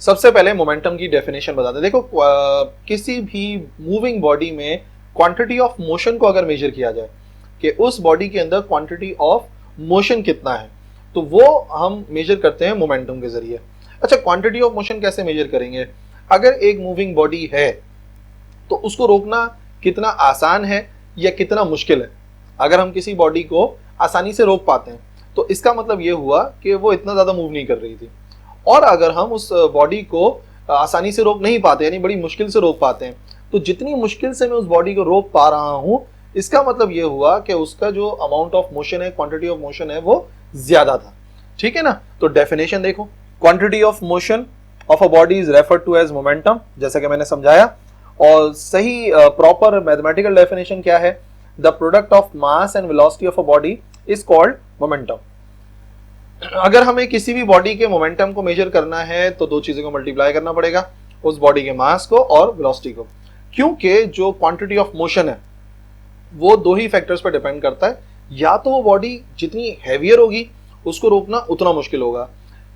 सबसे पहले मोमेंटम की डेफिनेशन बताते हैं। देखो किसी भी मूविंग बॉडी में क्वांटिटी ऑफ मोशन को अगर मेजर किया जाए कि उस बॉडी के अंदर क्वांटिटी ऑफ मोशन कितना है, तो वो हम मेजर करते हैं मोमेंटम के जरिए। अच्छा, क्वांटिटी ऑफ मोशन कैसे मेजर करेंगे? अगर एक मूविंग बॉडी है तो उसको रोकना कितना आसान है या कितना मुश्किल है। अगर हम किसी बॉडी को आसानी से रोक पाते हैं तो इसका मतलब ये हुआ कि वो इतना ज्यादा मूव नहीं कर रही थी। और अगर हम उस बॉडी को आसानी से रोक नहीं पाते, यानी बड़ी मुश्किल से रोक पाते हैं, तो जितनी मुश्किल से मैं उस बॉडी को रोक पा रहा हूं, इसका मतलब ये हुआ कि उसका जो अमाउंट ऑफ मोशन है, क्वांटिटी ऑफ मोशन है, वो ज्यादा था। ठीक है ना? तो डेफिनेशन देखो, quantity of motion of a body is referred to as momentum, जैसा कि मैंने समझाया। और सही प्रॉपर मैथमेटिकल डेफिनेशन क्या है? The product of mass and velocity of a body is called momentum. अगर हमें किसी भी बॉडी के मोमेंटम को मेजर करना है तो दो चीजों को मल्टीप्लाई करना पड़ेगा, उस बॉडी के मास को और वेलोसिटी को, क्योंकि जो क्वांटिटी ऑफ मोशन है वो दो ही फैक्टर्स पर डिपेंड करता है। या तो वो बॉडी जितनी हैवियर होगी उसको रोकना उतना मुश्किल होगा,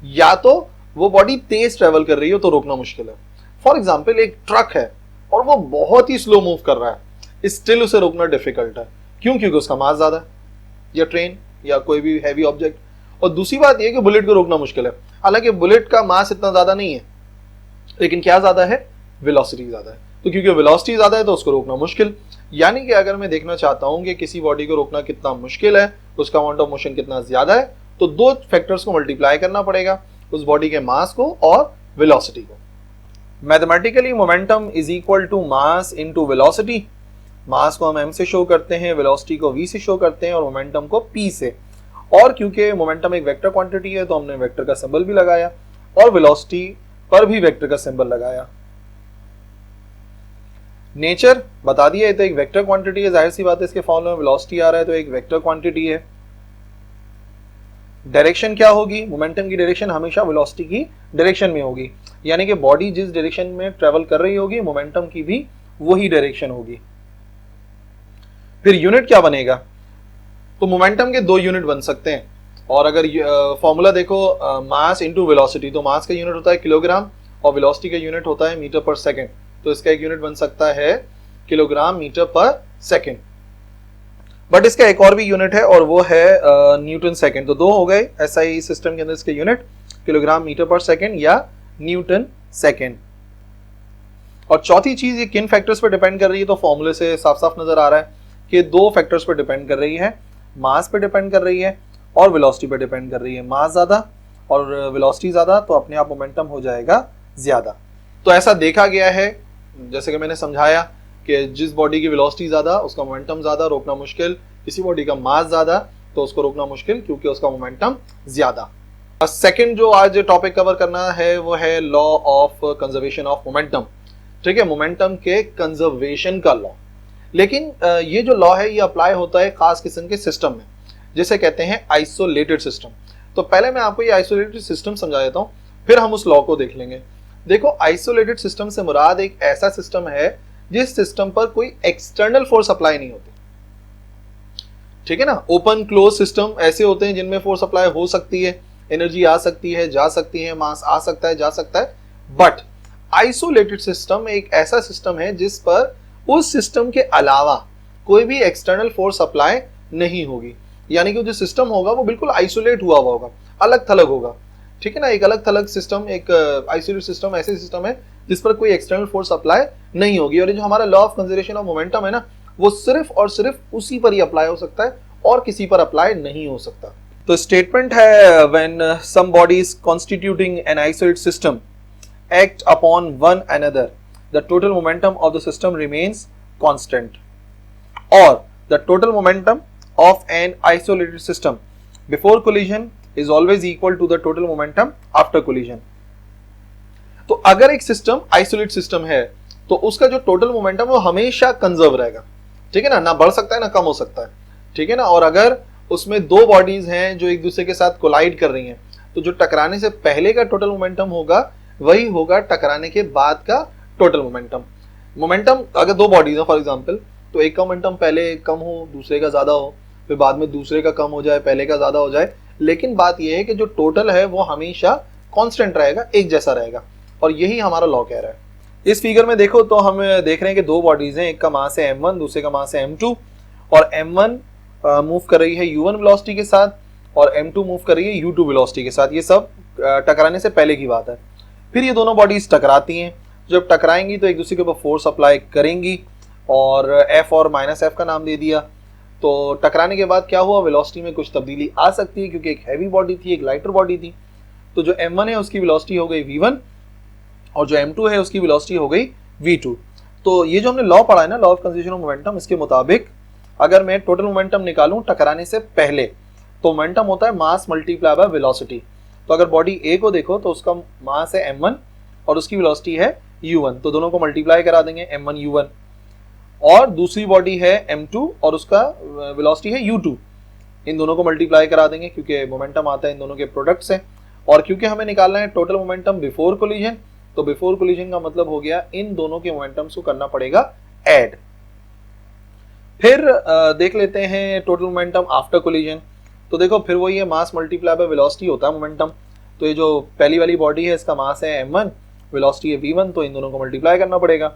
या तो वो बॉडी तेज ट्रेवल कर रही हो तो रोकना मुश्किल है। फॉर एग्जाम्पल, एक ट्रक है और वो बहुत ही स्लो मूव कर रहा है, स्टिल उसे रोकना डिफिकल्ट है। क्यों? क्योंकि उसका मास ज्यादा है, या ट्रेन या कोई भी हैवी ऑब्जेक्ट। और दूसरी बात यह कि बुलेट को रोकना मुश्किल है। हालांकि बुलेट का मास इतना ज्यादा नहीं है, लेकिन क्या ज्यादा है? वेलोसिटी ज्यादा है। तो क्योंकि वेलोसिटी ज्यादा है तो उसको रोकना मुश्किल। यानी कि अगर मैं देखना चाहता हूं कि किसी बॉडी को रोकना कितना मुश्किल है, उसका अमाउंट ऑफ मोशन कितना ज्यादा है, तो दो फैक्टर्स को मल्टीप्लाई करना पड़ेगा, उस बॉडी के मास को और वेलोसिटी को। Mathematically momentum is equal to mass into velocity. Mass को हम m से शो करते हैं, वेलोसिटी को v से शो करते हैं और मोमेंटम को p से। और क्योंकि मोमेंटम एक वेक्टर क्वांटिटी है तो हमने वेक्टर का सिंबल भी लगाया और वेलोसिटी पर भी वेक्टर का सिंबल लगाया। नेचर बता दिया, तो एक वेक्टर क्वांटिटी है, जाहिर सी बात है इसके फॉर्मूले में वेलोसिटी आ रहा है तो एक वेक्टर क्वांटिटी है। डायरेक्शन क्या होगी? मोमेंटम की डायरेक्शन हमेशा वेलोसिटी की डायरेक्शन में होगी, यानी कि बॉडी जिस डायरेक्शन में ट्रेवल कर रही होगी मोमेंटम की भी वही डायरेक्शन होगी। फिर यूनिट क्या बनेगा? तो मोमेंटम के दो यूनिट बन सकते हैं। और अगर फॉर्मूला देखो, मास इनटू वेलोसिटी, तो मास का यूनिट होता है किलोग्राम और वेलोसिटी का यूनिट होता है मीटर पर सेकंड। तो इसका एक यूनिट बन सकता है किलोग्राम मीटर पर सेकंड। बट इसका एक और भी यूनिट है और वो है न्यूटन सेकंड। तो दो हो गए एसआई सिस्टम के अंदर इसके यूनिट, किलोग्राम मीटर पर सेकंड या न्यूटन सेकंड। और चौथी चीज, ये किन फैक्टर्स पर डिपेंड कर रही है? तो फॉर्मूले से साफ साफ नजर आ रहा है कि दो फैक्टर्स पर डिपेंड कर रही है, मास पे डिपेंड कर रही है और वेलोसिटी पे डिपेंड कर रही है। मास ज्यादा और वेलोसिटी ज्यादा तो अपने आप मोमेंटम हो जाएगा ज्यादा। तो ऐसा देखा गया है, जैसे कि मैंने समझाया कि जिस बॉडी की वेलोसिटी ज्यादा उसका मोमेंटम ज्यादा, रोकना मुश्किल। किसी बॉडी का मास ज्यादा तो उसको रोकना मुश्किल क्योंकि उसका मोमेंटम ज्यादा। सेकंड जो आज टॉपिक कवर करना है वो है law of conservation of momentum. ठीक है, मोमेंटम के कंजर्वेशन का लॉ। लेकिन ये जो लॉ है ये अप्लाई होता है खास किस्म के सिस्टम में, जिसे कहते हैं आइसोलेटेड सिस्टम। तो पहले मैं आपको ये आइसोलेटेड सिस्टम समझा देता हूँ, फिर हम उस लॉ को देख लेंगे। देखो, आइसोलेटेड सिस्टम से मुराद एक ऐसा सिस्टम है जिस सिस्टम पर कोई एक्सटर्नल फोर्स अप्लाई नहीं होती। ठीक है ना? ओपन क्लोज सिस्टम ऐसे होते हैं जिनमें फोर्स अप्लाई हो सकती है, एनर्जी आ सकती है, जा सकती है, मास आ सकता है, जा सकता है। बट आइसोलेटेड सिस्टम एक ऐसा सिस्टम है जिस पर उस सिस्टम के अलावा कोई भी एक्सटर्नल फोर्स अप्लाई नहीं होगी। यानी कि जो सिस्टम होगा वो बिल्कुल आइसोलेट हुआ होगा, अलग थलग होगा। ठीक है ना? एक अलग थलग सिस्टम, एक आइसोलेटेड सिस्टम ऐसे सिस्टम है जिस पर कोई एक्सटर्नल फोर्स अप्लाई नहीं होगी। और ये जो हमारा law of conservation of momentum है ना, वो सिर्फ और सिर्फ उसी पर ही अप्लाई हो सकता है और किसी पर अप्लाई नहीं हो सकता। तो स्टेटमेंट है, when some bodies constituting an isolated system act upon one another, the total momentum of the system remains constant, or the total momentum of an isolated system before collision is always equal to the total momentum after collision. तो अगर एक system isolate system है तो उसका जो total momentum है वो हमेशा कंजर्व रहेगा। ठीक है ना? ना बढ़ सकता है ना कम हो सकता है। ठीक है ना? और अगर उसमें दो बॉडीज हैं जो एक दूसरे के साथ कोलाइड कर रही हैं, तो जो टकराने से पहले का टोटल मोमेंटम होगा वही होगा टकराने के बाद का टोटल मोमेंटम। अगर दो बॉडीज है फॉर एग्जांपल, तो एक का मोमेंटम पहले कम हो, दूसरे का ज्यादा हो, फिर बाद में दूसरे का कम हो जाए, पहले का ज्यादा हो जाए, लेकिन बात यह है कि जो टोटल है वो हमेशा कांस्टेंट रहेगा, एक जैसा रहेगा। और यही हमारा लॉ कह रहा है। इस फिगर में देखो तो हम देख रहे हैं कि दो बॉडीज हैं, एक का मास है m1, दूसरे का मास है m2, और m1 मूव कर रही है u1 वेलोसिटी के साथ और m2 मूव कर रही है u2 वेलोसिटी के साथ। ये सब टकराने से पहले की बात है। फिर ये दोनों बॉडीज टकराती हैं, जब टकराएंगी तो एक दूसरे के ऊपर फोर्स अप्लाई करेंगी और F और माइनस F का नाम दे दिया। तो टकराने के बाद क्या हुआ, वेलोसिटी में कुछ तब्दीली आ सकती है क्योंकि एक हैवी बॉडी थी, एक लाइटर बॉडी थी। तो जो m1 है उसकी वेलोसिटी हो गई v1 और जो m2 है उसकी वेलोसिटी हो गई v2। तो ये जो हमने लॉ पढ़ा है ना, law of conservation of momentum, इसके मुताबिक अगर मैं टोटल मोमेंटम निकालूं टकराने से पहले तो मोमेंटम होता है मास मल्टीप्लाई बाय वेलोसिटी। तो अगर बॉडी ए को देखो तो उसका मास है m1 और उसकी वेलोसिटी है u1, तो दोनों को मल्टीप्लाई करा देंगे m1 u1। और दूसरी बॉडी है m2 और उसका वेलोसिटी है u2, इन दोनों को मल्टीप्लाई करा देंगे क्योंकि मोमेंटम आता है इन दोनों के प्रोडक्ट से। और क्योंकि हमें निकालना है टोटल मोमेंटम बिफोर कोलिजन, तो बिफोर कोलिजन का मतलब हो गया इन दोनों के मोमेंटम्स को करना पड़ेगा ऐड। फिर देख लेते हैं टोटल मोमेंटम आफ्टर कोलिजन। तो देखो फिर वही है, मास मल्टीप्लाई बाय वेलोसिटी होता है मोमेंटम। तो ये जो पहली वाली बॉडी है इसका मास है m1, वेलोसिटी है v1, तो इन दोनों को मल्टीप्लाई करना पड़ेगा।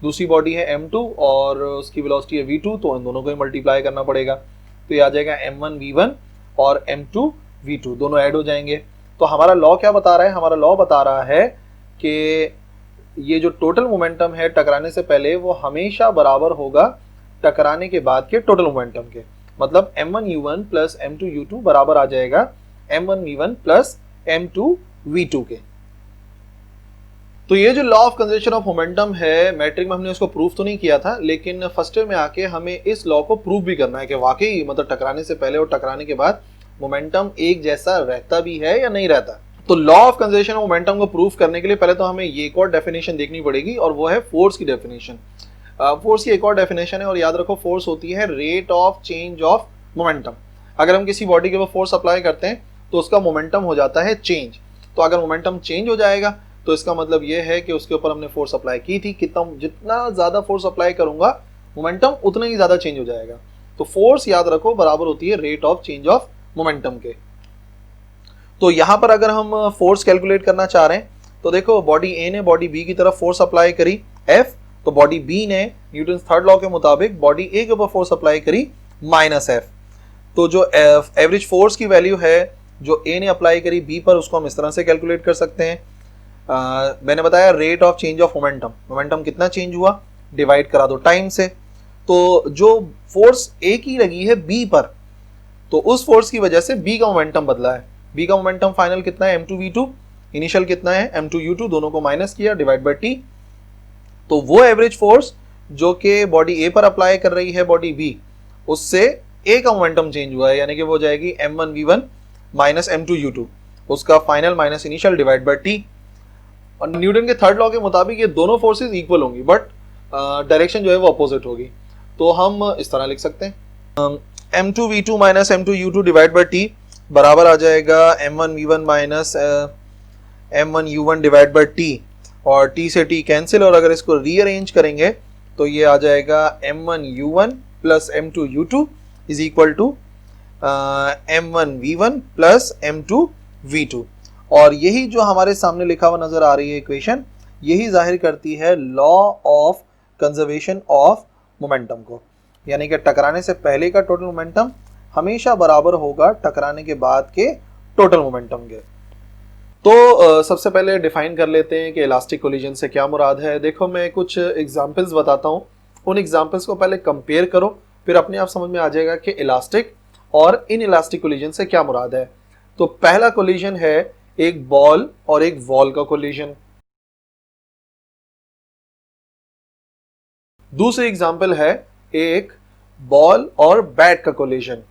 दूसरी बॉडी है m2 और उसकी वेलोसिटी है v2, तो इन दोनों को ही मल्टीप्लाई करना पड़ेगा। तो ये आ जाएगा m1 v1 और m2 v2, दोनों ऐड हो जाएंगे। तो हमारा लॉ क्या बता रहा है, हमारा लॉ बता रहा है कि ये जो टोटल मोमेंटम है टकराने से पहले वो हमेशा बराबर होगा टकराने के बाद के टोटल मोमेंटम के। मतलब m1 u1 plus m2 u2 बराबर आ जाएगा m1 v1 plus m2 v2 के। तो ये जो law of conservation of momentum है, मैट्रिक में हमने उसको प्रूफ तो नहीं किया था, लेकिन फर्स्ट ईयर में आके हमें इस लॉ को प्रूफ भी करना है कि वाकई मतलब टकराने से पहले और टकराने के बाद मोमेंटम एक जैसा रहता भी है या नहीं रहता। तो law of conservation of momentum को प्रूफ करने के लिए पहले तो हमें ये एक और डेफिनेशन देखनी पड़ेगी और वो है फोर्स की डेफिनेशन। फोर्स की एक और डेफिनेशन है, और याद रखो फोर्स होती है rate of change of momentum. अगर हम किसी बॉडी के ऊपर फोर्स अप्लाई करते हैं तो उसका मोमेंटम हो जाता है चेंज। तो अगर मोमेंटम चेंज हो जाएगा तो इसका मतलब ये है कि उसके ऊपर हमने फोर्स अप्लाई की थी, कितना जितना ज्यादा फोर्स अप्लाई करूंगा मोमेंटम उतना ही ज्यादा चेंज हो जाएगा। तो फोर्स याद रखो बराबर होती है rate of change of momentum के। तो यहां पर अगर हम फोर्स कैलकुलेट करना चाह रहे हैं तो देखो बॉडी ए ने बॉडी बी की तरफ फोर्स अप्लाई करी F, तो बॉडी बी ने न्यूटन थर्ड लॉ के मुताबिक बॉडी ए के ऊपर फोर्स अप्लाई करी माइनस F। तो जो एवरेज फोर्स की वैल्यू है जो ए ने अप्लाई करी बी पर, उसको हम इस तरह से कैलकुलेट कर सकते हैं। मैंने बताया rate of change of momentum, momentum कितना चेंज हुआ डिवाइड करा दो टाइम से। तो जो फोर्स ए की लगी है बी पर, तो उस फोर्स की वजह से बी का मोमेंटम बदला है। बी का मोमेंटम फाइनल कितना है m2 v2, इनिशियल कितना है m2 u2, दोनों को माइनस किया डिवाइड बाय t। तो वो एवरेज फोर्स जो कि बॉडी ए पर अप्लाई कर रही है बॉडी बी, उससे ए का मोमेंटम चेंज हुआ है, यानी कि वो जाएगी m1 v1 minus m2 u2, उसका final minus initial divide by t। और न्यूटन के थर्ड लॉ के मुताबिक ये दोनों फोर्सेस इक्वल होंगी, बट डायरेक्शन जो है वो अपोजिट होगी। तो हम इस तरह लिख सकते हैं m2 v2 minus m2 u2 divide by t बराबर आ जाएगा m1 v1 minus m1 u1 divide by t, और t से t कैंसिल, और अगर इसको रीअरेंज करेंगे तो ये आ जाएगा m1 u1 plus m2 u2 is equal to m1 v1 plus m2 v2। और यही जो हमारे सामने लिखा हुआ नजर आ रही है इक्वेशन, यही जाहिर करती है law of conservation of momentum को, यानी कि टकराने से पहले का टोटल मोमेंटम हमेशा बराबर होगा टकराने के बाद के टोटल मोमेंटम के। तो सबसे पहले डिफाइन कर लेते हैं कि इलास्टिक कोलिजन से क्या मुराद है। देखो मैं कुछ एग्जांपल्स बताता हूँ, उन एग्जांपल्स को पहले कंपेयर करो, फिर अपने आप समझ में आ जाएगा कि इलास्टिक और इन इलास्टिक कोलिजन से क्या मुराद है। तो पहला कोलिजन है एक बॉल और एक वॉल का कोलिजन। दूसरी एग्जांपल है एक बॉल और बैट का कोलिजन।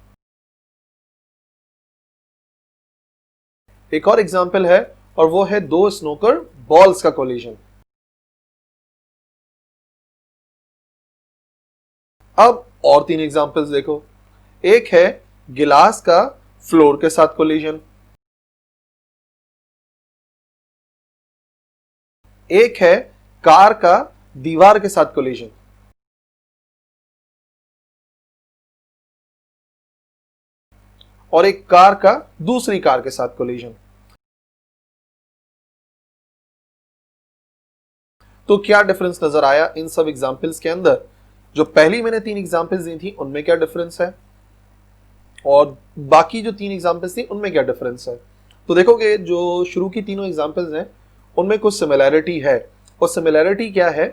एक और एग्जांपल है और वो है दो स्नूकर बॉल्स का कोलिजन। अब और तीन एग्जांपल्स देखो, एक है गिलास का फ्लोर के साथ कोलिजन, एक है कार का दीवार के साथ कोलिजन, और एक कार का दूसरी कार के साथ कोलिजन। तो क्या डिफरेंस नजर आया इन सब एग्जाम्पल्स के अंदर? जो पहली मैंने 3 एग्जाम्पल्स दी थी उनमें क्या डिफरेंस है और बाकी जो 3 एग्जाम्पल्स थी उनमें क्या डिफरेंस है? तो देखोगे जो शुरू की तीनों एग्जाम्पल्स हैं उनमें कुछ सिमिलैरिटी है। और सिमिलैरिटी क्या है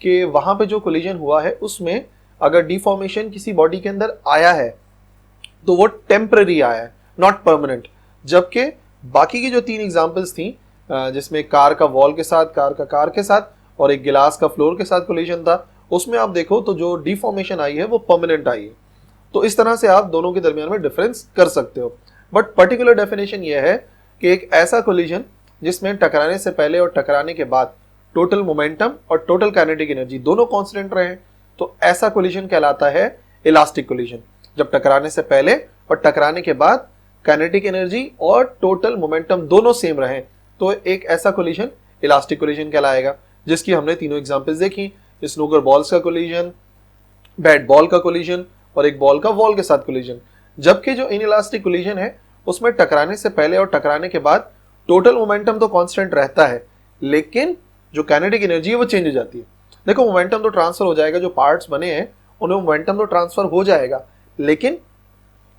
कि वहां पे जो कोलिजन हुआ है उसमें अगर डिफॉर्मेशन किसी बॉडी के अंदर आया है तो वो टेम्पररी आया है, नॉट परमानेंट। जबकि बाकी की जो 3 एग्जाम्पल्स थी जिसमें कार का वॉल के साथ, कार के साथ और एक गिलास का फ्लोर के साथ कोलिजन था, उसमें आप देखो तो जो डिफॉर्मेशन आई है वो परमानेंट आई है। तो इस तरह से आप दोनों के दरमियान में डिफरेंस कर सकते हो। बट पर्टिकुलर डेफिनेशन ये है कि एक ऐसा कोलिजन जिसमें टकराने से पहले और टकराने के बाद टोटल मोमेंटम और टोटल काइनेटिक एनर्जी दोनों कांस्टेंट रहे, तो ऐसा कोलिजन कहलाता है इलास्टिक कोलिजन। जब टकराने से पहले और टकराने के बाद काइनेटिक एनर्जी और टोटल मोमेंटम दोनों सेम रहे, तो एक ऐसा कोलिजन इलास्टिक कोलिजन कहलाएगा, जिसकी हमने तीनों एग्जांपल्स देखी। स्नूकर बॉल्स का कोलिजन, बैट बॉल का कोलिजन और एक बॉल का वॉल के साथ कोलिजन। जबकि जो इनइलास्टिक कोलिजन है उसमें टकराने से पहले और टकराने के बाद टोटल मोमेंटम तो कांस्टेंट रहता है, लेकिन जो काइनेटिक एनर्जी है वो चेंज हो जाती है। देखो मोमेंटम तो ट्रांसफर हो जाएगा, जो पार्ट्स बने हैं उनमें मोमेंटम तो ट्रांसफर हो जाएगा, लेकिन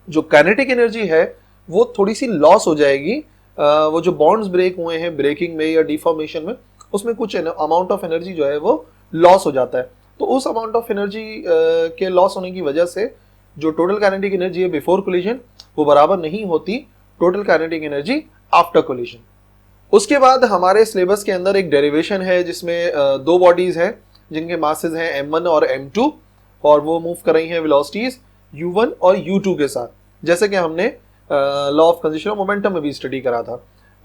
जो काइनेटिक एनर्जी है वो थोड़ी सी लॉस हो जाएगी। वो जो बॉन्ड्स ब्रेक हुए हैं ब्रेकिंग में या डिफॉर्मेशन में, उसमें कुछ अमाउंट ऑफ एनर्जी जो है वो लॉस हो जाता है। तो उस अमाउंट ऑफ एनर्जी के लॉस होने की वजह से जो टोटल काइनेटिक एनर्जी है बिफोर कोलिजन वो बराबर नहीं होती total kinetic energy after collision. उसके बाद हमारे सिलेबस के अंदर एक डेरिवेशन है जिसमें दो बॉडीज हैं जिनके मासेस हैं m1 और m2 और वो मूव कर रही हैं वेलोसिटीज u1 और u2 के साथ, जैसे कि हमने law of conservation of momentum में भी स्टडी करा था।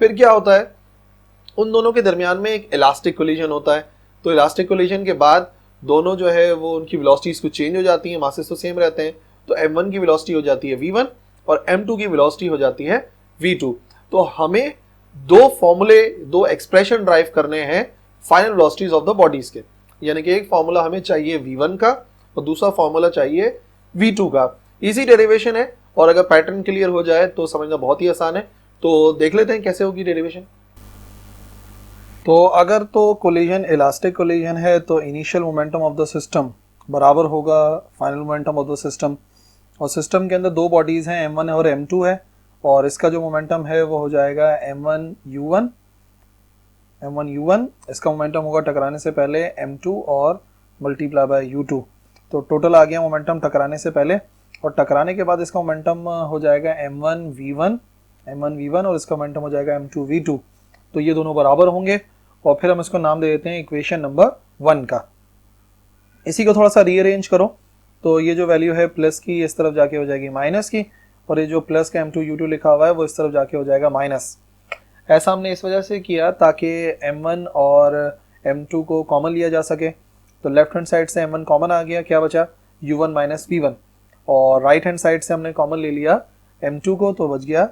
फिर क्या होता है, उन दोनों के दरमियान में एक इलास्टिक कोलिजन होता है। तो इलास्टिक कोलिजन के बाद दोनों जो है वो उनकी वेलोसिटीज कुछ चेंज हो जाती हैं, मासेस तो सेम रहते हैं। तो m1 की वेलोसिटी हो जाती है v1 और m2 की वेलोसिटी हो जाती है v2। तो हमें दो फॉर्मूले, दो एक्सप्रेशन ड्राइव करने हैं final velocities of the bodies के, यानी कि एक फॉर्मूला हमें चाहिए v1 का और दूसरा फॉर्मूला चाहिए v2 का। इजी डेरिवेशन है और अगर पैटर्न क्लियर हो जाए तो समझना बहुत ही आसान है। तो देख लेते हैं कैसे होगी डेरिवेशन। तो अगर तो कोलिजन इलास्टिक कोलिजन है तो initial momentum of the system बराबर होगा final momentum of the system, और सिस्टम के अंदर दो बॉडीज हैं m1 और m2 है, और इसका जो मोमेंटम है वो हो जाएगा m1 u1, इसका मोमेंटम होगा टकराने से पहले m2 और मल्टीप्लाई बाय u2। तो टोटल आ गया मोमेंटम टकराने से पहले, और टकराने के बाद इसका मोमेंटम हो जाएगा m1 v1 और इसका मोमेंटम हो जाएगा m2 v2। तो ये दोनों बराबर होंगे और फिर हम इसको नाम दे देते हैं इक्वेशन नंबर 1 का। इसी को थोड़ा सा रीअरेंज करो तो ये जो वैल्यू है प्लस की इस तरफ जाके हो जाएगी माइनस की, और ये जो प्लस का m2 u2 लिखा हुआ है वो इस तरफ जाके हो जाएगा माइनस। ऐसा हमने इस वजह से किया ताकि m1 और m2 को कॉमन लिया जा सके। तो लेफ्ट हैंड साइड से m1 कॉमन आ गया, क्या बचा u1 माइनस v1, और राइट हैंड साइड से हमने कॉमन ले लिया m2 को, तो बच गया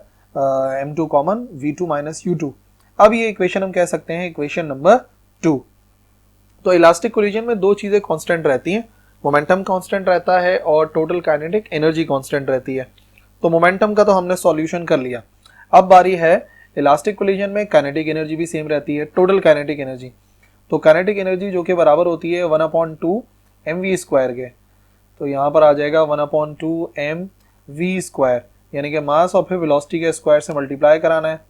m2 common v2 minus u2। अब ये इक्वेशन हम कह सकते हैं इक्वेशन नंबर 2। तो इलास्टिक कोलिजन में दो चीजें कांस्टेंट रहती हैं, मोमेंटम कांस्टेंट रहता है और टोटल काइनेटिक एनर्जी कांस्टेंट रहती है। तो मोमेंटम का तो हमने सॉल्यूशन कर लिया। अब बारी है इलास्टिक कोलिजन में काइनेटिक एनर्जी भी सेम रहती है, टोटल काइनेटिक एनर्जी। तो काइनेटिक एनर्जी जो कि बराबर होती है 1/2 mv² के, तो यहाँ पर आ जाएगा 1/2 mv², यानी कि मास और फिर वेलोसिटी के स्क्वायर से मल्टीप्लाई कराना है।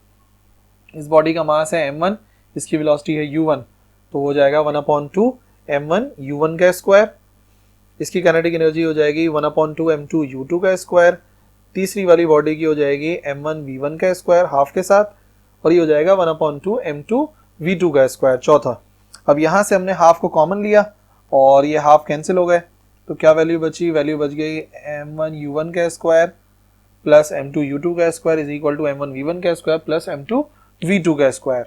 इस बॉडी का मास है m1, इसकी वेलोसिटी है u1, तो हो जाएगा 1/2 m1 u1 का स्क्वायर। इसकी काइनेटिक एनर्जी हो जाएगी 1/2 m2 u2 का स्क्वायर। तीसरी वाली बॉडी की हो जाएगी m1 v1 का स्क्वायर हाफ के साथ, और ये हो जाएगा 1/2 m2 v2 का स्क्वायर चौथा। अब यहाँ से हमने हाफ को कॉमन लिया और ये हाफ कैंसिल हो गए, तो क्या वैल्यू बची, वैल्यू बच गई m1 u1 का स्क्वायर प्लस m2 u2 का square is equal to m1 v1 का स्क्वायर प्लस m2 v2 का स्क्वायर।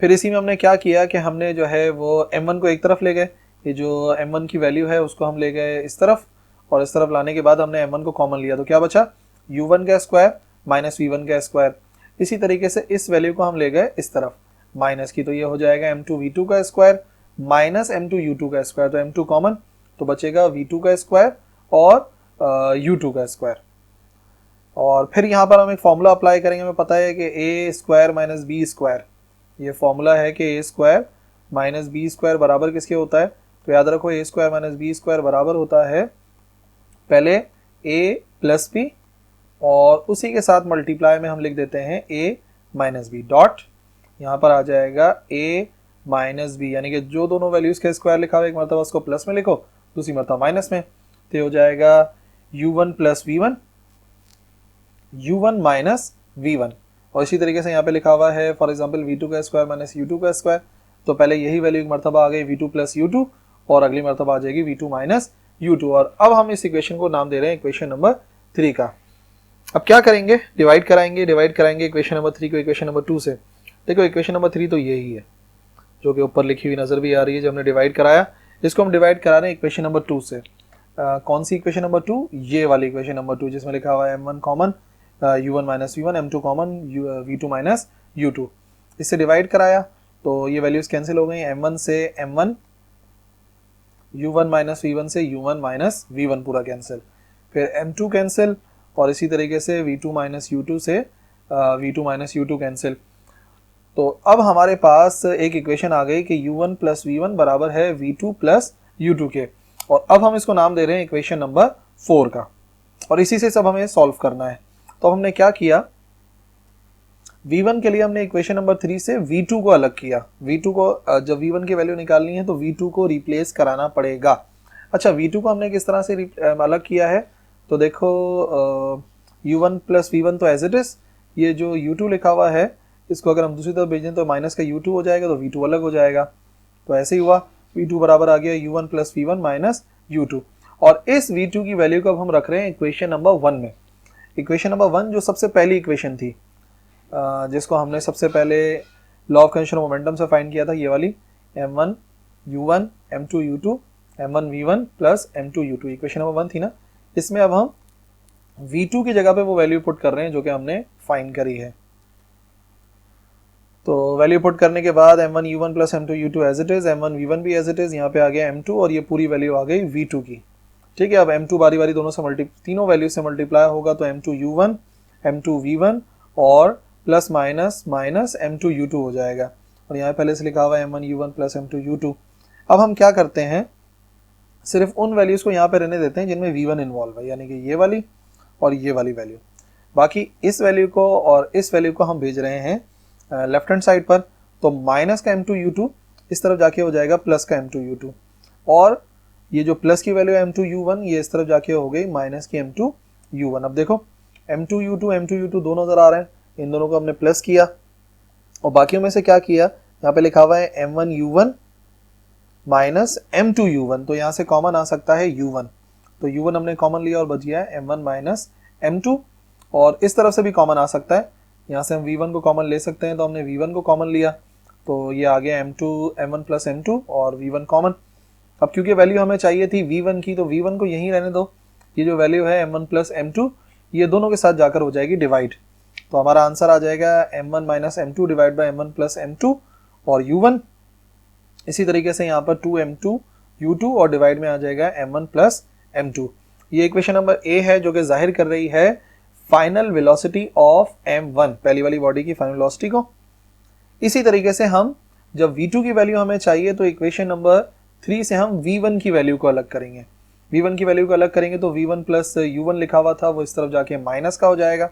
फिर इसी में हमने क्या किया कि हमने जो है वो m1 को एक तरफ ले गए, ये जो m1 की वैल्यू है उसको हम ले गए इस तरफ, और इस तरफ लाने के बाद हमने m1 को कॉमन लिया, तो क्या बचा u1 का स्क्वायर माइनस v1 का स्क्वायर। इसी तरीके से इस वैल्यू को हम ले गए इस तरफ माइनस की, तो ये हो जाएगा m2 v2 का स्क्वायर माइनस m2 u2 का स्क्वायर, तो m2 कॉमन, तो बचेगा v2 का स्क्वायर और u2 का स्क्वायर। और फिर यहाँ पर हम एक फॉर्मूला अप्लाई करेंगे, हमें पता है कि a² माइनस b², ये फॉर्मूला है कि a² माइनस बी स्क्वायर बराबर किसके होता है? तो याद रखो ए स्क्वायर माइनस बी स्क्वायर बराबर होता है पहले a प्लस बी और उसी के साथ मल्टीप्लाई में हम लिख देते हैं a माइनस बी डॉट, यहाँ पर आ जाएगा a माइनस बी, यानी कि जो दोनों वैल्यूज के स्क्वायर लिखा हुआ एक मरतबा उसको प्लस में लिखो, दूसरी मरतबा माइनस में, तो हो जाएगा u1 plus v1 u1 minus v1। और इसी तरीके से यहाँ पे लिखा हुआ है फॉर एग्जांपल v2 का स्क्वायर माइनस u2 का स्क्वायर, तो पहले यही वैल्यू एक मरतबा आ गई v2 प्लस u2 और अगली मरतबा आ जाएगी v2 माइनस u2। और अब हम इस इक्वेशन को नाम दे रहे हैं इक्वेशन नंबर 3 का। अब क्या करेंगे? डिवाइड कराएंगे इक्वेशन नंबर 3 को इक्वेशन नंबर 2 से। देखो इक्वेशन नंबर 3 तो यही है जो कि ऊपर लिखी हुई नजर भी आ रही है, जो हमने डिवाइड कराया, इसको हम डिवाइड करा रहे हैं इक्वेशन नंबर 2 से। कौन सी इक्वेशन नंबर 2? ये वाली इक्वेशन नंबर 2 जिसमें लिखा हुआ है m1 common u1 minus v1, m2 common v2 minus u2। इससे डिवाइड कराया तो ये वैल्यूज कैंसिल हो गई, m1 से m1, u1 माइनस v1 से u1 माइनस v1 पूरा कैंसिल, फिर m2 कैंसिल और इसी तरीके से v2 माइनस u2 से v2 माइनस u2 कैंसिल। तो अब हमारे पास एक इक्वेशन आ गई कि u1 प्लस v1 बराबर है v2 प्लस u2 के, और अब हम इसको नाम दे रहे हैं इक्वेशन नंबर 4 का, और इसी से सब हमें सॉल्व करना है। तो हमने क्या किया, v1 के लिए हमने इक्वेशन नंबर 3 से v2 को अलग किया। v2 को जब v1 की वैल्यू निकालनी है तो v2 को रिप्लेस कराना पड़ेगा। अच्छा, v2 को हमने किस तरह से अलग किया है? तो देखो u1 प्लस v1 तो एज इट इज, ये जो u2 लिखा हुआ है इसको अगर हम दूसरी तरफ भेज दें तो माइनस का u2 हो जाएगा, तो v2 अलग हो जाएगा। तो ऐसे ही हुआ, v2 बराबर आ गया u1 plus v1 minus u2। और इस v2 की वैल्यू को अब हम रख रहे हैं इक्वेशन नंबर 1 में। इक्वेशन नंबर 1 जो सबसे पहली इक्वेशन थी, जिसको हमने सबसे पहले law of conservation of momentum से फाइंड किया था, ये वाली m1 u1 m2 u2 m1 v1 plus m2 u2 equation number 1 थी ना। इसमें अब हम v2 की जगह पे वो वैल्यू पुट कर रहे हैं जो कि हमने फाइंड करी है। तो वैल्यू पुट करने के बाद m1 u1 plus m2 u2 as it is, m1 v1 भी एज इट इज, यहाँ पे आ गया m2 और ये पूरी वैल्यू आ गई v2 की। ठीक है, अब m2 बारी बारी दोनों से तीनों वैल्यू से मल्टीप्लाई होगा तो m2 u1 m2 v1 और plus minus minus m2 u2 हो जाएगा, और यहाँ पहले से लिखा हुआ है m1 u1 plus m2 u2। अब हम क्या करते हैं, सिर्फ उन वैल्यूज को यहाँ पे रहने देते हैं जिनमें v1 इन्वॉल्व है, यानी कि ये वाली और ये वाली वैल्यू। बाकी इस वैल्यू को और इस वैल्यू को हम भेज रहे हैं लेफ्ट हैंड साइड पर, तो माइनस का m2 u2 इस तरफ जाके हो जाएगा प्लस का m2 u2, और ये जो प्लस की वैल्यू m2 u1 ये इस तरफ जाके हो गई माइनस की m2 u1। अब देखो m2 u2 दोनों नजर आ रहे हैं, इन दोनों को हमने प्लस किया और बाकियों में से क्या किया, यहाँ पे लिखा हुआ है m1 u1 minus m2 u1, तो यहाँ से कॉमन आ सकता है u1, तो u1 हमने कॉमन लिया और बच गया है m1 माइनस m2, और इस तरफ से भी कॉमन आ सकता है, यहाँ से हम v1 को कॉमन ले सकते हैं, तो हमने v1 को कॉमन लिया तो ये आ गया m1 प्लस m2 और v1 कॉमन। अब क्योंकि वैल्यू हमें चाहिए थी v1 की, तो v1 को यहीं रहने दो, ये जो वैल्यू है m1 प्लस m2 ये दोनों के साथ जाकर हो जाएगी डिवाइड, तो हमारा आंसर आ जाएगा m1 minus m2 divide by m1 plus m2 और u1। इसी तरीके से यहाँ पर 2m2 u2 और डिवाइड में आ जाएगा m1 प्लस m2। ये इक्वेशन नंबर ए है जो कि जाहिर कर रही है फाइनल वेलोसिटी ऑफ m1, पहली वाली बॉडी की फाइनल वेलोसिटी को। इसी तरीके से हम जब v2 की वैल्यू हमें चाहिए तो इक्वेशन नंबर 3 से हम v1 की वैल्यू को अलग करेंगे। v1 की वैल्यू को अलग करेंगे तो v1 प्लस u1 लिखा हुआ था वो इस तरफ जाके माइनस का हो जाएगा।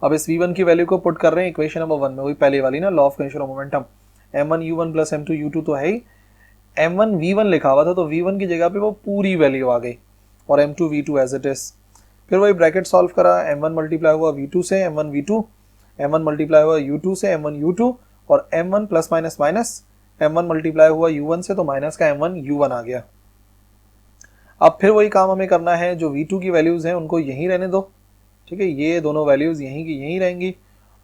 अब इस v1 की वैल्यू को पुट कर रहे हैं इक्वेशन नंबर 1 में, वही पहले वाली ना, law of conservation of momentum. m1 u1 plus m2 u2 तो है ही, m1 v1 लिखा हुआ था तो v1 की जगह पे वो पूरी वैल्यू आ गई और m2 v2 as it is. फिर वही ब्रैकेट सॉल्व करा, m1 मल्टीप्लाई हुआ v2 से m1 v2, m1 मल्टीप्लाई हुआ u2 से m1 u2 और m1 plus minus minus m1 multiply हुआ u1 से तो माइनस का m1 u1 आ गया। अब फिर वही काम हमें करना है, जो v2 की वैल्यूज हैं उनको यहीं रहने दो। ठीक है, ये दोनों वैल्यूज यहीं की यहीं रहेंगी,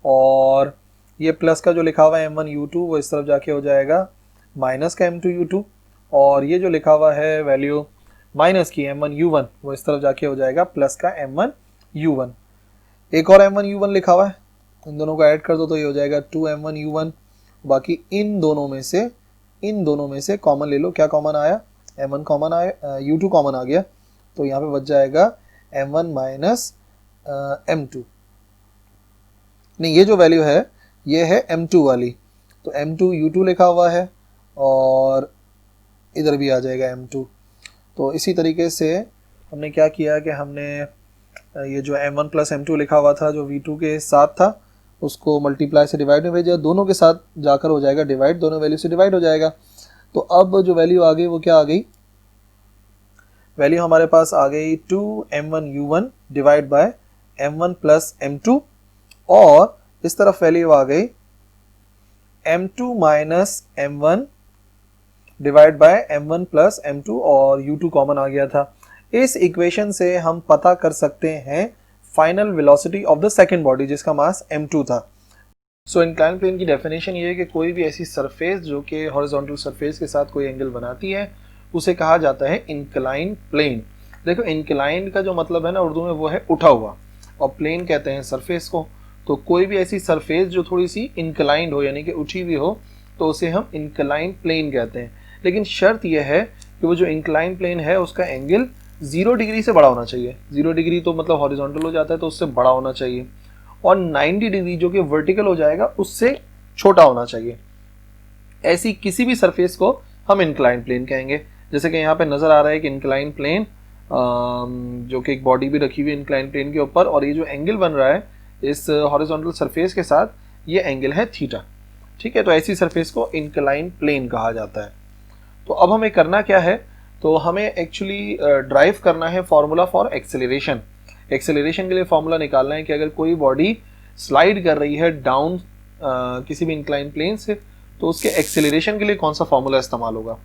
और ये प्लस का जो लिखा हुआ है m1 u2 वो इस तरफ जाके हो जाएगा माइनस का m2 u2, और ये जो लिखा हुआ है वैल्यू माइनस की m1 u1 वो इस तरफ जाके हो जाएगा प्लस का m1 u1। एक और m1 u1 लिखा हुआ है, इन दोनों को ऐड कर दो तो ये हो जाएगा 2m1 u1। बाकी इन दोनों में से कॉमन ले लो, क्या कॉमन आया, m1 कॉमन आया, u2 कॉमन आ गया, तो यहाँ पे बच जाएगा m1 माइनस m2। नहीं, ये जो वैल्यू है ये है m2 वाली, तो M2 U2 लिखा हुआ है और इधर भी आ जाएगा M2। तो इसी तरीके से हमने क्या किया कि हमने ये जो M1 प्लस M2 लिखा हुआ था जो V2 के साथ था उसको मल्टीप्लाई से डिवाइड में भेजा, दोनों के साथ जाकर हो जाएगा डिवाइड, दोनों वैल्यू से डिवाइड हो जाएगा। तो अब जो वैल्यू आ गई वो क्या आ गई, वैल्यू हमारे पास आ गई 2M1U1 divide by M1 plus M2 और इस तरफ वैल्यू आ गई M2 minus M1 divide by M1 plus M2 और U2 कॉमन आ गया था। इस इक्वेशन से हम पता कर सकते हैं final velocity of the second body जिसका मास M2 था। सो इंक्लाइन प्लेन की डेफिनेशन ये है कि कोई भी ऐसी सरफेस जो कि हॉरिजॉन्टल सरफेस के साथ कोई एंगल बनाती है उसे कहा जाता है इंक्लाइन प्लेन। देखो इंक्लाइन का जो मतलब है ना उर्दू में वो है उठा हुआ, और प्लेन कहते हैं सरफेस को। तो कोई भी ऐसी सरफेस जो थोड़ी सी इंक्लाइंड हो यानी कि उठी हुई हो तो उसे हम इंक्लाइन प्लेन कहते हैं। लेकिन शर्त यह है कि वो जो इंक्लाइन प्लेन है उसका एंगल 0 डिग्री से बड़ा होना चाहिए। 0 डिग्री तो मतलब हॉरिजॉन्टल हो जाता है तो उससे बड़ा होना चाहिए, और 90 डिग्री जो कि वर्टिकल हो जाएगा उससे छोटा होना चाहिए। ऐसी किसी भी सरफेस को हम इंक्लाइन प्लेन कहेंगे। जैसे कि यहाँ पे नजर आ रहा है कि इंक्लाइन प्लेन जो कि एक बॉडी भी रखी हुई है इंक्लाइन प्लेन के ऊपर, और ये जो एंगल बन रहा है इस हॉरिजॉन्टल सरफेस के साथ ये एंगल है थीटा। ठीक है, तो ऐसी सरफेस को इंक्लाइन प्लेन कहा जाता है। तो अब हमें करना क्या है, तो हमें एक्चुअली ड्राइव करना है फॉर्मूला फॉर एक्सेलरेशन। एक्सेलरेशन के लिए फॉर्मूला निकालना है कि अगर कोई बॉडी स्लाइड कर रही है डाउन किसी भी इंक्लाइन प्लेन से तो उसके एक्सेलरेशन के लिए कौन सा फॉर्मूला इस्तेमाल होगा।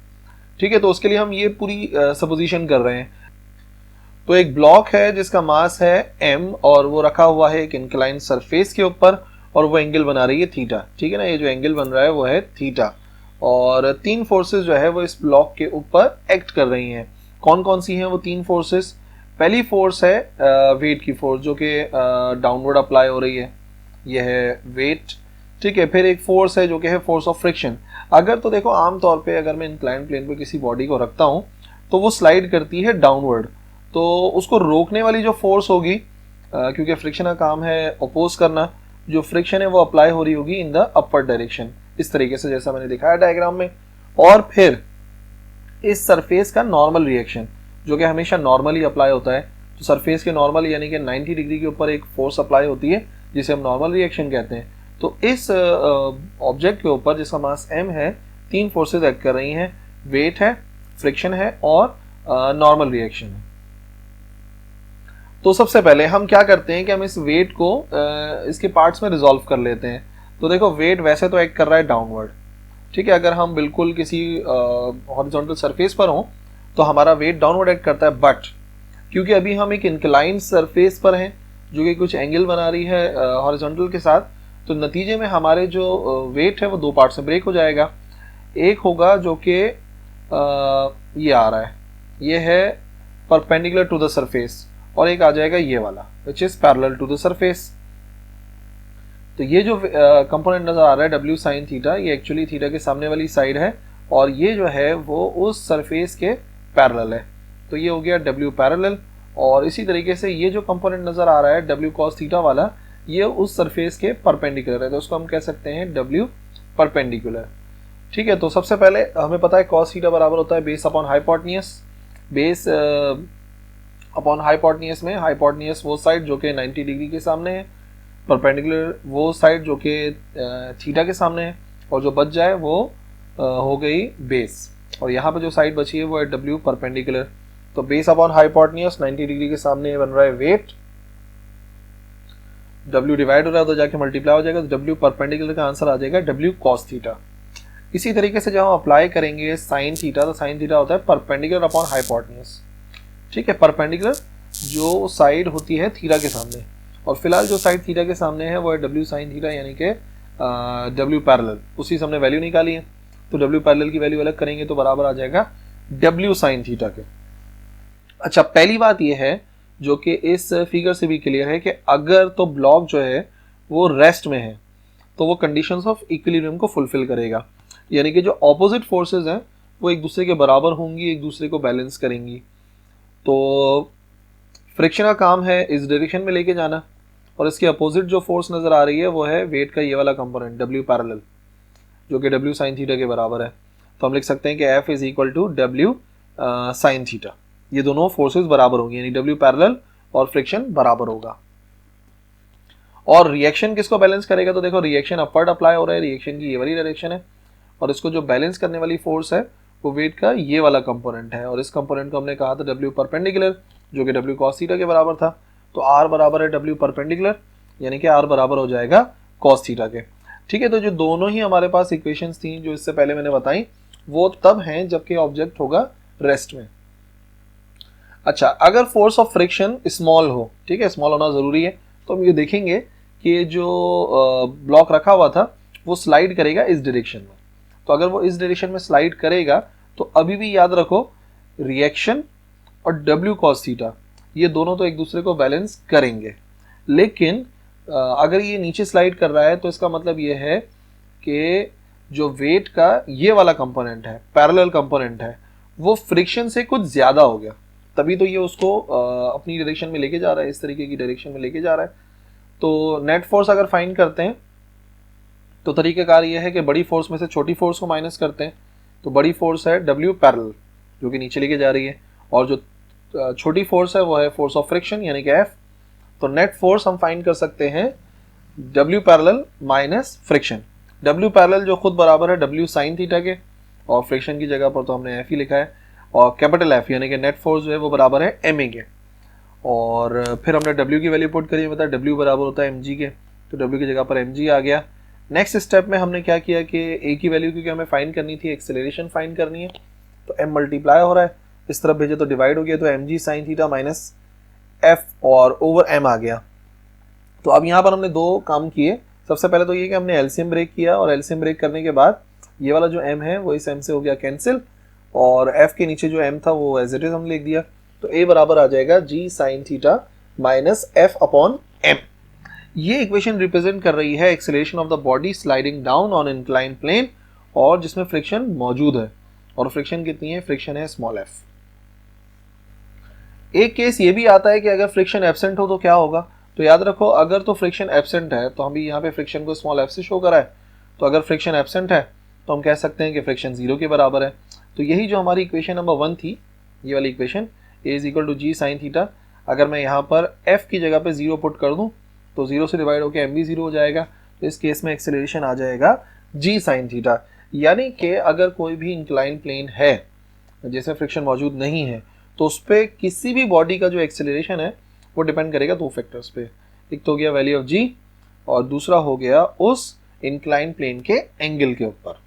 ठीक है, तो उसके लिए हम ये पूरी सपोजिशन कर रहे हैं। तो एक ब्लॉक है जिसका मास है m और वो रखा हुआ है एक इंक्लाइन सरफेस के ऊपर और वो एंगल बना रही है थीटा। ठीक है ना, ये जो एंगल बन रहा है वो है थीटा, और 3 फोर्सेस जो है वो इस ब्लॉक के ऊपर एक्ट कर रही हैं। कौन कौन सी हैं वो 3 फोर्सेस। पहली फोर्स है वेट की फोर्स जो कि डाउनवर्ड अप्लाई हो रही है, यह है वेट। ठीक है, फिर एक फोर्स है जो कि है फोर्स ऑफ फ्रिक्शन। अगर तो देखो आमतौर पे अगर मैं इंक्लाइन प्लेन पे किसी बॉडी को रखता हूँ तो वो स्लाइड करती है डाउनवर्ड, तो उसको रोकने वाली जो फोर्स होगी क्योंकि फ्रिक्शन का काम है अपोज करना, जो फ्रिक्शन है वो अप्लाई हो रही होगी इन द अपवर्ड डायरेक्शन, इस तरीके से जैसा मैंने दिखाया डायग्राम में। और फिर इस सरफेस का नॉर्मल रिएक्शन जो कि हमेशा नॉर्मली अप्लाई होता है, तो सरफेस के नॉर्मल यानी कि 90 डिग्री के ऊपर एक फोर्स अप्लाई होती है जिसे हम नॉर्मल रिएक्शन कहते हैं। तो इस ऑब्जेक्ट के ऊपर जिसका मास m है 3 फोर्सेस एक्ट कर रही हैं, वेट है, फ्रिक्शन है और नॉर्मल रिएक्शन है। तो सबसे पहले हम क्या करते हैं कि हम इस वेट को इसके पार्ट्स में रिजॉल्व कर लेते हैं। तो देखो वेट वैसे तो एक्ट कर रहा है डाउनवर्ड। ठीक है, अगर हम बिल्कुल किसी हॉरिजॉन्टल सरफेस पर हों तो हमारा वेट डाउनवर्ड एक्ट करता है, बट क्योंकि अभी हम एक इंक्लाइन सरफेस पर हैं जो कि कुछ एंगल बना रही है हॉरिजॉन्टल के साथ, तो नतीजे में हमारे जो वेट है वो 2 पार्ट्स में ब्रेक हो जाएगा। एक होगा जो कि ये आ रहा है, ये है परपेंडिकुलर टू द सरफेस, और एक आ जाएगा ये वाला which is parallel to the surface. तो ये जो कंपोनेंट नजर आ रहा है W sin थीटा, ये एक्चुअली थीटा के सामने वाली साइड है और ये जो है वो उस सरफेस के पैरेलल है, तो ये हो गया W पैरेलल। और इसी तरीके से ये जो कंपोनेंट नजर आ रहा है W cos थीटा वाला, ये उस सरफेस के परपेंडिकुलर है, तो उसको हम कह सकते हैं W परपेंडिकुलर। ठीक है, तो सबसे पहले हमें पता है cos थीटा बराबर होता है base upon hypotenuse. Base upon hypotenuse में हाइपोटेन्यूज वो साइड जो कि 90 डिग्री के सामने है, परपेंडिकुलर वो साइड जो कि थीटा के सामने है, और जो बच जाए वो हो गई बेस, और यहाँ पे जो साइड बची है वो है W परपेंडिकुलर। तो बेस अपॉन हाइपोटेन्यूज 90 डिग्री के सामने बन रहा है वेट, W डिवाइड हो रहा है तो जाके मल्टीप्लाई हो जाएगा, तो W परपेंडिकुलर का आंसर आ जाएगा W cos थीटा। इसी तरीके से जब हम अप्लाई करेंगे साइन थीटा, तो साइन थीटा होता है परपेंडिकुलर अपॉन हाइपोटेन्यूज। ठीक है, परपेंडिकुलर जो साइड होती है थीटा के सामने, और फिलहाल जो साइड थीटा के सामने है वो है W sin थीटा यानी कि W पैरेलल, उसी से हमने वैल्यू निकाली है। तो W पैरेलल की वैल्यू अलग करेंगे तो बराबर आ जाएगा W sin थीटा के। अच्छा, पहली बात ये है जो कि इस फिगर से भी क्लियर है कि अगर तो ब्लॉक जो है वो रेस्ट में है तो वो कंडीशंस ऑफ इक्विलिब्रियम को फुलफिल करेगा, यानी कि जो ऑपोजिट फोर्सेस हैं वो एक दूसरे के बराबर होंगी, एक दूसरे को बैलेंस करेंगी। तो फ्रिक्शन का काम है इस डायरेक्शन में लेके जाना, और इसके अपोजिट जो फोर्स नजर आ रही है वो है वेट का ये वाला कंपोनेंट W पैरेलल। जो कि W sin थीटा के बराबर है। तो हम लिख सकते हैं कि F is equal to W sin theta. ये दोनों फोर्सेस बराबर होंगी, यानी W पैरेलल और फ्रिक्शन बराबर होगा। और रिएक्शन किसको बैलेंस करेगा? तो देखो रिएक्शन अपवर्ड अप्लाई हो रहा है, रिएक्शन की ये वाली डायरेक्शन है, और इसको जो बैलेंस करने वाली फोर्स है वो वेट का ये वाला कंपोनेंट है, और इस कंपोनेंट को हमने कहा था W परपेंडिकुलर, जो कि W cos थीटा के बराबर था। तो R बराबर है W परपेंडिकुलर, यानी कि R बराबर हो जाएगा cos थीटा के। ठीक है, तो जो दोनों ही हमारे पास इक्वेशंस थी जो इससे पहले मैंने बताई, वो तब हैं जबकि ऑब्जेक्ट होगा रेस्ट में। अच्छा, अगर फोर्स ऑफ फ्रिक्शन स्मॉल हो, ठीक है, स्मॉल होना जरूरी है, तो हम ये देखेंगे कि जो ब्लॉक रखा हुआ था वो स्लाइड करेगा इस डायरेक्शन में। तो अगर वो इस डायरेक्शन में स्लाइड करेगा तो अभी भी याद रखो रिएक्शन और W cos थीटा ये दोनों तो एक दूसरे को बैलेंस करेंगे, लेकिन अगर ये नीचे स्लाइड कर रहा है तो इसका मतलब ये है कि जो वेट का ये वाला कंपोनेंट है, पैरेलल कंपोनेंट है, वो फ्रिक्शन से कुछ ज़्यादा हो गया, तभी तो ये उसको अपनी डायरेक्शन में लेके जा रहा है, इस तरीके की डायरेक्शन में लेके जा रहा है। तो नेट फोर्स अगर फाइंड करते हैं तो तरीक़ाकार ये है कि बड़ी फोर्स में से छोटी फोर्स को माइनस करते हैं। तो बड़ी फोर्स है W पैरेलल जो कि नीचे लेके जा रही है, और जो छोटी फोर्स है वो है फोर्स ऑफ फ्रिक्शन यानी कि F। तो नेट फोर्स हम फाइंड कर सकते हैं W parallel minus friction. W parallel जो खुद बराबर है W sin थीटा के, और फ्रिक्शन की जगह पर तो हमने F ही लिखा है, और कैपिटल F यानी कि नेट फोर्स जो है वो बराबर है ma के। और फिर हमने W की वैल्यू पुट करी, मतलब W बराबर होता है mg के, तो W की जगह पर mg आ गया। नेक्स्ट स्टेप में हमने क्या किया कि a की वैल्यू क्योंकि हमें फाइंड करनी थी, एक्सेलरेशन फाइंड करनी है, तो m मल्टीप्लाई हो रहा है, इस तरफ भेजे तो डिवाइड हो गया, तो mg sin theta minus f और ओवर m आ गया। तो अब यहाँ पर हमने दो काम किए। सबसे पहले तो ये कि हमने एलसीएम ब्रेक किया, और एलसीएम ब्रेक करने के बाद ये वाला जो m है वो इस m से हो गया कैंसिल, और f के नीचे जो m था वो एज इट इज हम लिख दिया। तो a बराबर आ जाएगा g sin theta minus f upon m। ये इक्वेशन रिप्रेजेंट कर रही है acceleration of the body sliding down on incline plane, और जिसमें फ्रिक्शन मौजूद है, और फ्रिक्शन कितनी है? फ्रिक्शन है स्मॉल f। एक केस ये भी आता है कि अगर फ्रिक्शन एब्सेंट हो तो क्या होगा? तो याद रखो अगर तो फ्रिक्शन एब्सेंट है तो हम भी यहाँ पे फ्रिक्शन को स्मॉल f से शो करा है, तो अगर फ्रिक्शन एब्सेंट है तो हम कह सकते हैं कि फ्रिक्शन 0 के बराबर है। तो यही जो हमारी इक्वेशन नंबर 1 थी, ये वाली equation a is equal to g sin theta, अगर मैं यहाँ पर f की जगह पे 0 पुट कर दूँ तो 0 से डिवाइड होकर m भी 0 हो जाएगा। तो इस केस में एक्सेलरेशन आ जाएगा g sin थीटा, यानी कि अगर कोई भी इंक्लाइन प्लेन है जिसमें फ्रिक्शन मौजूद नहीं है तो उस पर किसी भी बॉडी का जो एक्सेलरेशन है वो डिपेंड करेगा दो फैक्टर्स पे। एक तो हो गया वैल्यू ऑफ g, और दूसरा हो गया उस इंक्लाइन प्लेन के एंगल के ऊपर।